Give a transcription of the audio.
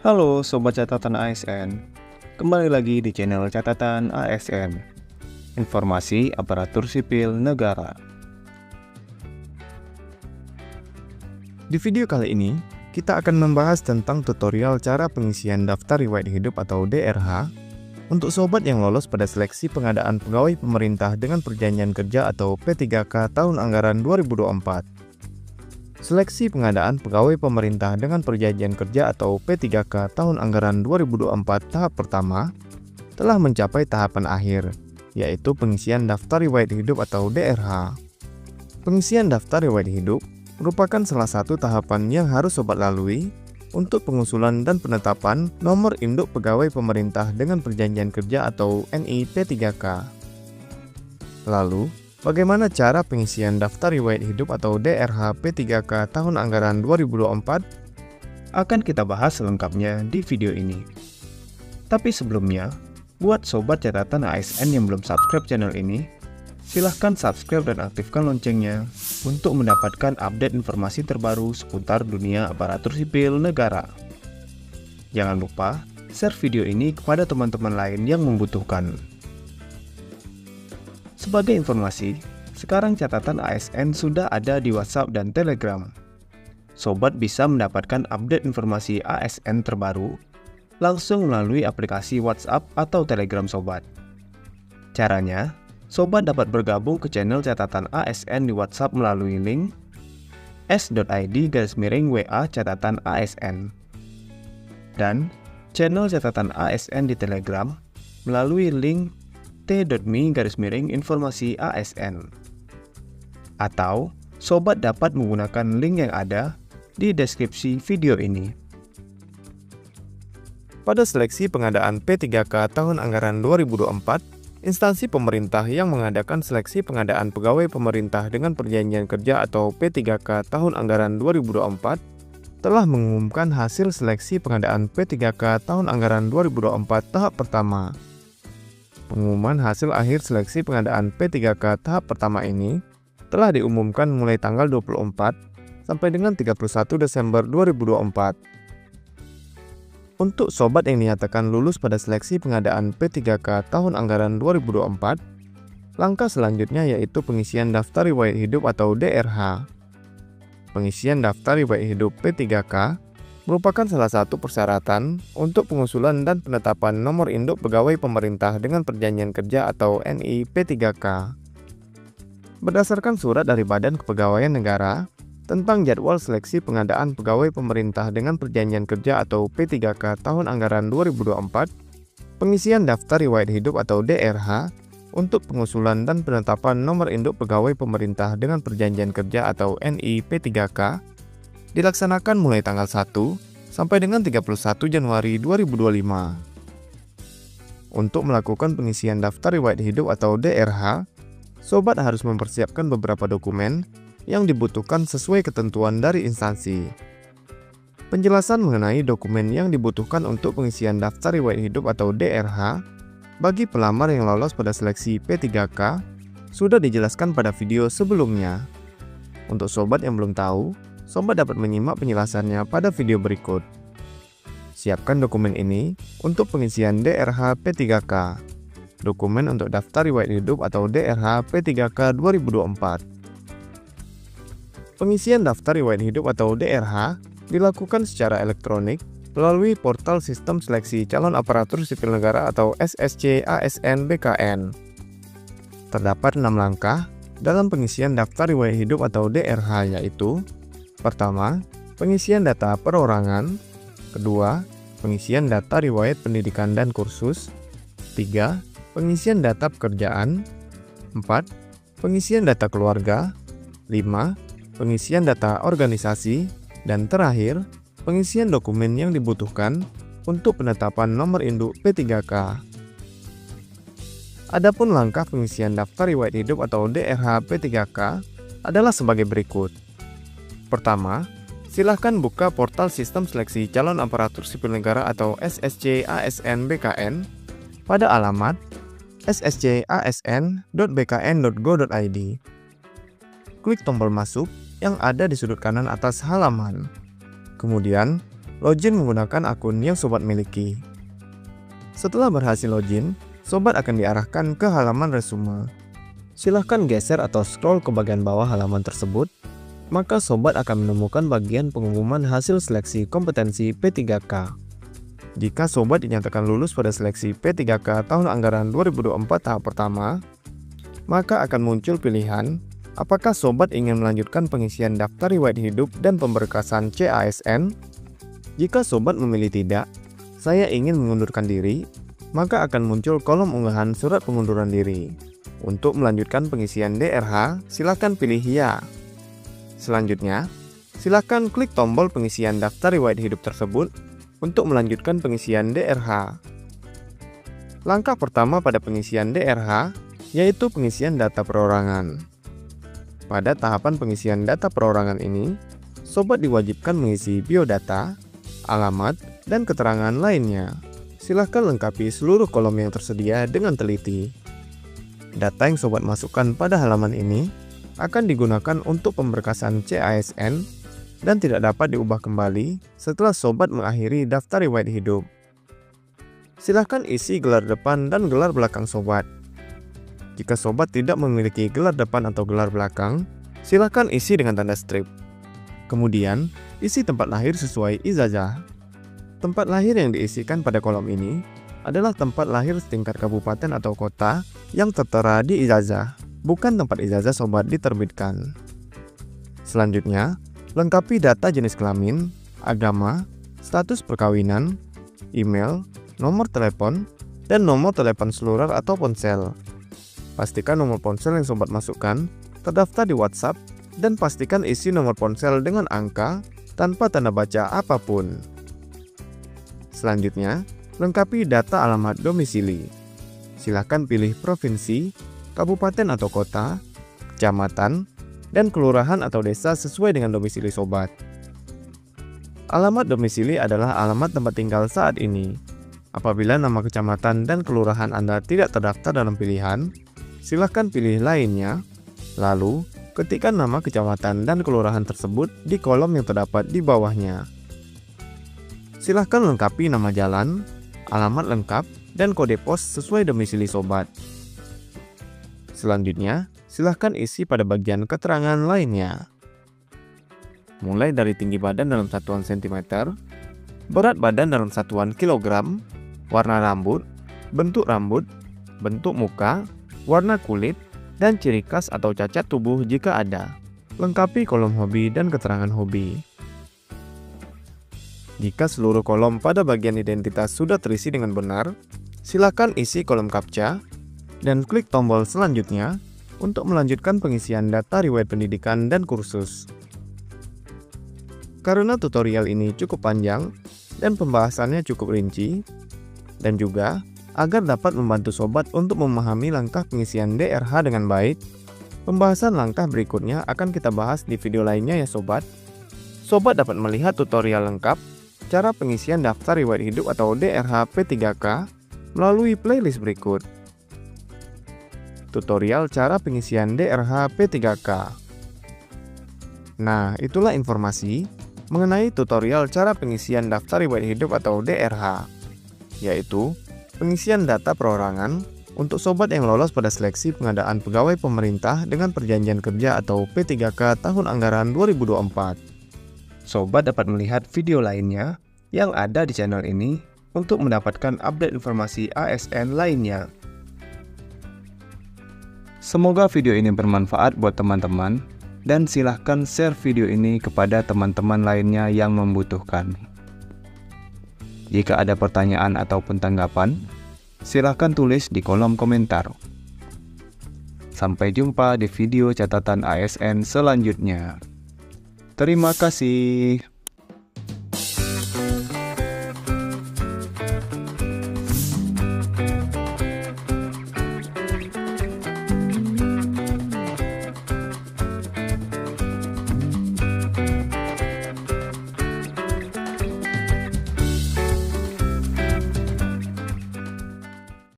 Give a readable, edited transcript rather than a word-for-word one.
Halo Sobat Catatan ASN, kembali lagi di channel Catatan ASN, Informasi Aparatur Sipil Negara. Di video kali ini, kita akan membahas tentang tutorial cara pengisian daftar riwayat hidup atau DRH untuk sobat yang lolos pada seleksi pengadaan pegawai pemerintah dengan perjanjian kerja atau P3K tahun anggaran 2024. Seleksi pengadaan pegawai pemerintah dengan perjanjian kerja atau P3K tahun anggaran 2024 tahap pertama telah mencapai tahapan akhir, yaitu pengisian daftar riwayat hidup atau DRH. Pengisian daftar riwayat hidup merupakan salah satu tahapan yang harus sobat lalui untuk pengusulan dan penetapan nomor induk pegawai pemerintah dengan perjanjian kerja atau NI P3K. Lalu, bagaimana cara pengisian daftar riwayat hidup atau DRH P3K tahun anggaran 2024? Akan kita bahas selengkapnya di video ini. Tapi sebelumnya, buat sobat catatan ASN yang belum subscribe channel ini, silahkan subscribe dan aktifkan loncengnya untuk mendapatkan update informasi terbaru seputar dunia aparatur sipil negara. Jangan lupa share video ini kepada teman-teman lain yang membutuhkan. Sebagai informasi, sekarang catatan ASN sudah ada di WhatsApp dan Telegram. Sobat bisa mendapatkan update informasi ASN terbaru langsung melalui aplikasi WhatsApp atau Telegram sobat. Caranya, sobat dapat bergabung ke channel catatan ASN di WhatsApp melalui link s.id/WA catatan ASN dan channel catatan ASN di Telegram melalui link t.me/informasi ASN. Atau, sobat dapat menggunakan link yang ada di deskripsi video ini. Pada seleksi pengadaan P3K tahun anggaran 2024, instansi pemerintah yang mengadakan seleksi pengadaan pegawai pemerintah dengan perjanjian kerja atau P3K tahun anggaran 2024 telah mengumumkan hasil seleksi pengadaan P3K tahun anggaran 2024 tahap pertama. Pengumuman hasil akhir seleksi pengadaan P3K tahap pertama ini telah diumumkan mulai tanggal 24 sampai dengan 31 Desember 2024. Untuk sobat yang dinyatakan lulus pada seleksi pengadaan P3K tahun anggaran 2024, langkah selanjutnya yaitu pengisian daftar riwayat hidup atau DRH. Pengisian daftar riwayat hidup P3K merupakan salah satu persyaratan untuk pengusulan dan penetapan nomor induk pegawai pemerintah dengan perjanjian kerja atau NI P3K. Berdasarkan surat dari Badan Kepegawaian Negara tentang jadwal seleksi pengadaan pegawai pemerintah dengan perjanjian kerja atau P3K tahun anggaran 2024, pengisian daftar riwayat hidup atau DRH untuk pengusulan dan penetapan nomor induk pegawai pemerintah dengan perjanjian kerja atau NI P3K dilaksanakan mulai tanggal 1 sampai dengan 31 Januari 2025. Untuk melakukan pengisian daftar riwayat hidup atau DRH, sobat harus mempersiapkan beberapa dokumen yang dibutuhkan sesuai ketentuan dari instansi. Penjelasan mengenai dokumen yang dibutuhkan untuk pengisian daftar riwayat hidup atau DRH bagi pelamar yang lolos pada seleksi P3K sudah dijelaskan pada video sebelumnya. Untuk sobat yang belum tahu, sobat dapat menyimak penjelasannya pada video berikut. Siapkan dokumen ini untuk pengisian DRH P3K. Dokumen untuk daftar riwayat hidup atau DRH P3K 2024. Pengisian daftar riwayat hidup atau DRH dilakukan secara elektronik melalui portal Sistem Seleksi Calon Aparatur Sipil Negara atau SSC ASN BKN. Terdapat 6 langkah dalam pengisian daftar riwayat hidup atau DRH, yaitu: pertama, pengisian data perorangan. Kedua, pengisian data riwayat pendidikan dan kursus. 3. Pengisian data pekerjaan. 4. Pengisian data keluarga. 5. Pengisian data organisasi. Dan terakhir, pengisian dokumen yang dibutuhkan untuk penetapan nomor induk P3K. Adapun langkah pengisian daftar riwayat hidup atau DRH P3K adalah sebagai berikut. Pertama, silahkan buka portal Sistem Seleksi Calon Aparatur Sipil Negara atau SSC ASN BKN pada alamat sscasn.bkn.go.id. Klik tombol masuk yang ada di sudut kanan atas halaman. Kemudian, login menggunakan akun yang sobat miliki. Setelah berhasil login, sobat akan diarahkan ke halaman resume. Silahkan geser atau scroll ke bagian bawah halaman tersebut, maka sobat akan menemukan bagian pengumuman hasil seleksi kompetensi P3K. Jika sobat dinyatakan lulus pada seleksi P3K tahun anggaran 2024 tahap pertama, maka akan muncul pilihan apakah sobat ingin melanjutkan pengisian daftar riwayat hidup dan pemberkasan CASN. Jika sobat memilih tidak, saya ingin mengundurkan diri, maka akan muncul kolom unggahan surat pengunduran diri. Untuk melanjutkan pengisian DRH, silakan pilih ya. Selanjutnya, silakan klik tombol pengisian daftar riwayat hidup tersebut untuk melanjutkan pengisian DRH. Langkah pertama pada pengisian DRH yaitu pengisian data perorangan. Pada tahapan pengisian data perorangan ini, sobat diwajibkan mengisi biodata, alamat, dan keterangan lainnya. Silahkan lengkapi seluruh kolom yang tersedia dengan teliti. Data yang sobat masukkan pada halaman ini akan digunakan untuk pemberkasan CASN dan tidak dapat diubah kembali setelah sobat mengakhiri daftar riwayat hidup. Silahkan isi gelar depan dan gelar belakang sobat. Jika sobat tidak memiliki gelar depan atau gelar belakang, silahkan isi dengan tanda strip. Kemudian, isi tempat lahir sesuai ijazah. Tempat lahir yang diisikan pada kolom ini adalah tempat lahir setingkat kabupaten atau kota yang tertera di ijazah, bukan tempat ijazah sobat diterbitkan. Selanjutnya, lengkapi data jenis kelamin, agama, status perkawinan, email, nomor telepon, dan nomor telepon seluler atau ponsel. Pastikan nomor ponsel yang sobat masukkan terdaftar di WhatsApp dan pastikan isi nomor ponsel dengan angka tanpa tanda baca apapun. Selanjutnya, lengkapi data alamat domisili. Silakan pilih provinsi, kabupaten atau kota, kecamatan, dan kelurahan atau desa sesuai dengan domisili sobat. Alamat domisili adalah alamat tempat tinggal saat ini. Apabila nama kecamatan dan kelurahan Anda tidak terdaftar dalam pilihan, silakan pilih lainnya, lalu ketikkan nama kecamatan dan kelurahan tersebut di kolom yang terdapat di bawahnya. Silahkan lengkapi nama jalan, alamat lengkap, dan kode pos sesuai domisili sobat. Selanjutnya, silahkan isi pada bagian keterangan lainnya. Mulai dari tinggi badan dalam satuan cm, berat badan dalam satuan kilogram, warna rambut, bentuk muka, warna kulit, dan ciri khas atau cacat tubuh jika ada. Lengkapi kolom hobi dan keterangan hobi. Jika seluruh kolom pada bagian identitas sudah terisi dengan benar, silakan isi kolom CAPTCHA dan klik tombol selanjutnya untuk melanjutkan pengisian data riwayat pendidikan dan kursus. Karena tutorial ini cukup panjang dan pembahasannya cukup rinci, dan juga agar dapat membantu sobat untuk memahami langkah pengisian DRH dengan baik, pembahasan langkah berikutnya akan kita bahas di video lainnya ya sobat. Sobat dapat melihat tutorial lengkap cara pengisian daftar riwayat hidup atau DRH P3K melalui playlist berikut. Tutorial cara pengisian DRH P3K. Nah, itulah informasi mengenai tutorial cara pengisian daftar riwayat hidup atau DRH, yaitu pengisian data perorangan untuk sobat yang lolos pada seleksi pengadaan pegawai pemerintah dengan perjanjian kerja atau P3K tahun anggaran 2024. Sobat dapat melihat video lainnya yang ada di channel ini untuk mendapatkan update informasi ASN lainnya. Semoga video ini bermanfaat buat teman-teman, dan silahkan share video ini kepada teman-teman lainnya yang membutuhkan. Jika ada pertanyaan ataupun tanggapan, silahkan tulis di kolom komentar. Sampai jumpa di video catatan ASN selanjutnya. Terima kasih.